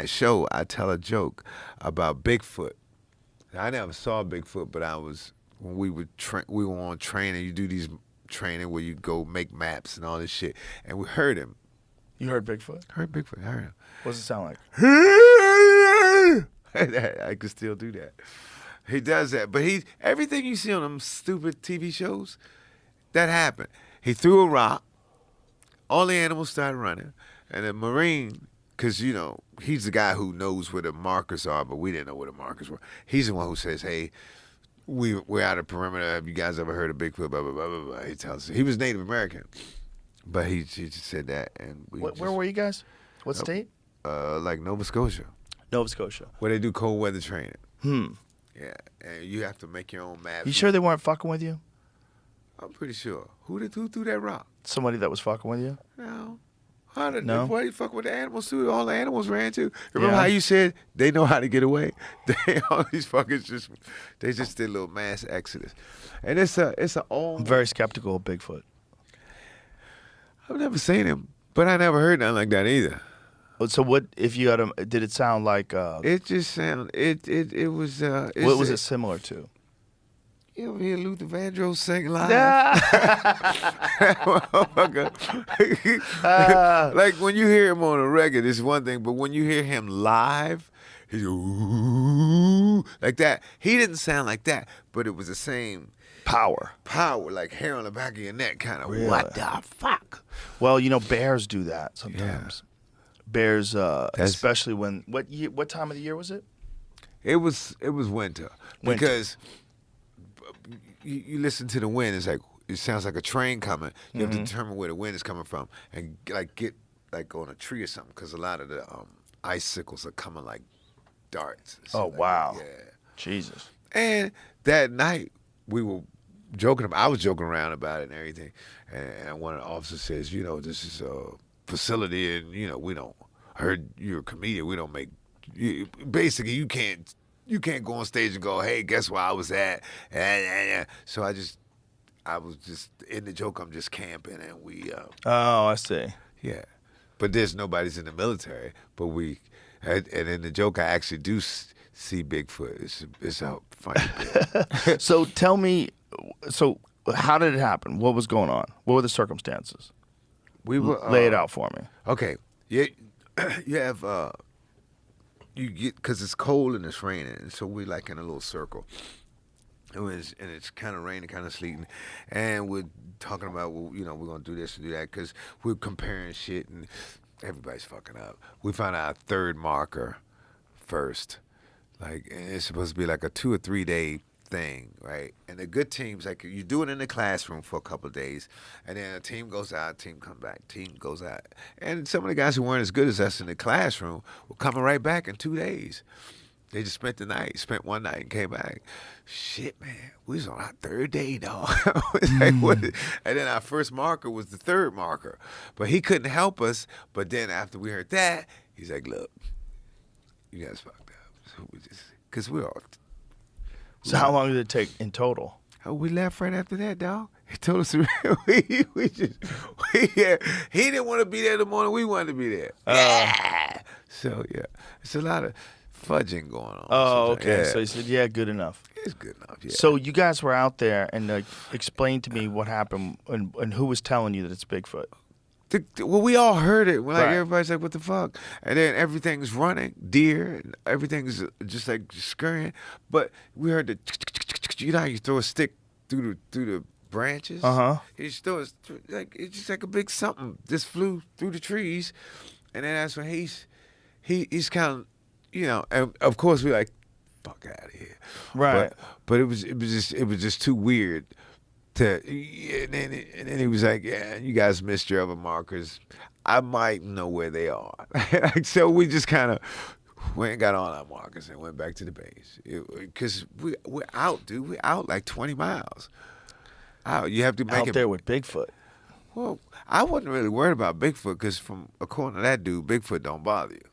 that show, I tell a joke about Bigfoot. I never saw Bigfoot, but when we were on training. You do these training where you go make maps and all this shit, and we heard him. You heard Bigfoot? Heard Bigfoot. I heard him. What does it sound like? I could still do that. He does that, but everything you see on them stupid TV shows, that happened. He threw a rock. All the animals started running, and the Marine, because he's the guy who knows where the markers are, but we didn't know where the markers were. He's the one who says, "Hey, we're out of perimeter. Have you guys ever heard of Bigfoot?" Blah blah blah blah blah. He tells us he was Native American, but he just said that, and where were you guys? What state? Like Nova Scotia. Nova Scotia. Where they do cold weather training. Hmm. Yeah, and you have to make your own maps. You sure they weren't fucking with you? I'm pretty sure. Who threw that rock? Somebody that was fucking with you? No. No? Why you fuck with the animals too? All the animals ran too. Remember how you said they know how to get away? All these fuckers they just did a little mass exodus, and it's a all. I'm very skeptical of Bigfoot. I've never seen him, but I never heard nothing like that either. So what if you had did it sound like? It just sounded. It was. What was it similar to? You ever hear Luther Vandross sing live? Like when you hear him on a record, it's one thing, but when you hear him live, he's ooh, like that. He didn't sound like that, but it was the same power, like hair on the back of your neck, kind of. Really? What the fuck? Well, bears do that sometimes. Yeah. Bears, especially when what time of the year was it? It was winter. Because. You listen to the wind. It sounds like a train coming. You have to determine where the wind is coming from, and get on a tree or something, because a lot of the icicles are coming like darts. Oh wow! Yeah, Jesus. And that night we were joking. I was joking around about it and everything. And one of the officers says, this is a facility, and we don't. I heard you're a comedian. We don't make. Basically, you can't go on stage and go, "Hey, guess where I was at?" So I was just in the joke. I'm just camping, and we. Oh, I see. Yeah, but there's nobody's in the military. But and in the joke, I actually do see Bigfoot. It's a funny bit. So tell me, how did it happen? What was going on? What were the circumstances? We were lay it out for me. Okay, you have. You get, because it's cold and it's raining, and so we're like in a little circle. And it's kind of raining, kind of sleeting, and we're talking about, we're gonna do this and do that, because we're comparing shit, and everybody's fucking up. We found our third marker first, and it's supposed to be like a 2 or 3 day thing, right? And the good teams, you do it in the classroom for a couple of days, and then a team goes out, team come back, team goes out. And some of the guys who weren't as good as us in the classroom were coming right back in 2 days. They just spent one night and came back. Shit, man, we was on our third day, dog. What? And then our first marker was the third marker, but he couldn't help us. But then after we heard that, he's like, "Look, you guys fucked up." So because we're all. So how long did it take in total? Oh, we left right after that, dog. He told us he didn't want to be there the morning we wanted to be there. So yeah, it's a lot of fudging going on. Oh, okay. Yeah. So you said, yeah, good enough. It's good enough. Yeah. So you guys were out there, and explain to me what happened and who was telling you that it's Bigfoot. Well, we all heard it. Right. Everybody's like, "What the fuck?" And then everything's running, deer, and everything's just scurrying. But we heard the, how you throw a stick through the branches. He just throw it's just like a big something just flew through the trees, and then that's when he's kind of, and of course we're like, "Fuck out of here!" Right. But it was just too weird. And then he was like, "Yeah, you guys missed your other markers. I might know where they are." So we just kind of went and got on our markers and went back to the base. Because we're out, dude. We're out like 20 miles. Out. You have to make out there with Bigfoot. Well, I wasn't really worried about Bigfoot because according to that dude, Bigfoot don't bother you.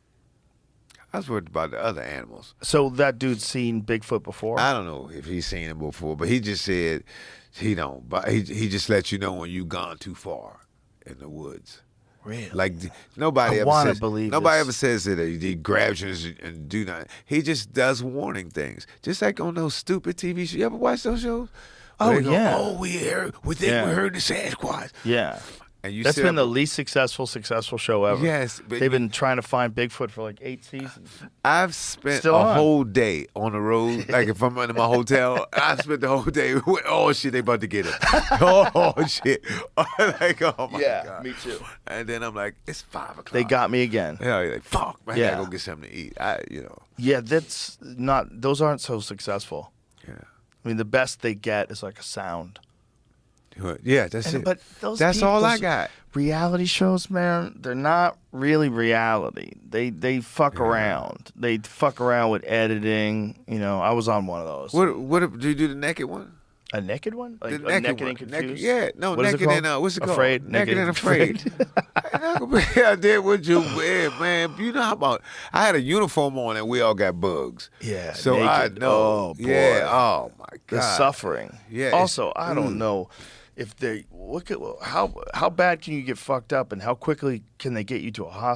I was worried about the other animals. So that dude's seen Bigfoot before? I don't know if he's seen him before, but he just said he don't. But he just lets you know when you've gone too far in the woods. Really? Like nobody I ever wanna says. believe Nobody this. ever says that he grabs you and do nothing. He just does warning things, just like on those stupid TV shows. You ever watch those shows? Where Oh, they go, yeah. oh, we think we heard the Sasquatch. Yeah. And you That's sit been up- the least successful show ever. Yes, but They've been trying to find Bigfoot for like 8 seasons. I've spent Still a on. whole day on the road. Like if I'm in my hotel, I've spent the whole day with, oh shit, they about to get him. Oh shit. Like, oh my God. me too. And then I'm like, it's 5 o'clock. They got me again. Yeah, you're like, fuck, man, I Yeah. gotta go get something to eat. Yeah, those aren't so successful. Yeah. I mean, the best they get is like a sound. Yeah, that's it. But those That's all I those got. Reality shows, man, they're not really reality. They fuck around. They fuck around with editing. You know, I was on one of those. What do you do the naked one? A naked one? Like The naked one. and confused? Yeah, no, What is it naked and called? what's it called? Afraid? Naked and afraid. I did what you man. You know how about I had a uniform on and we all got bugs. Yeah. So naked. I know. Oh, boy. Yeah. Oh my God. The suffering. Yeah, Also, I don't know if how bad can you get fucked up and how quickly can they get you to a hospital?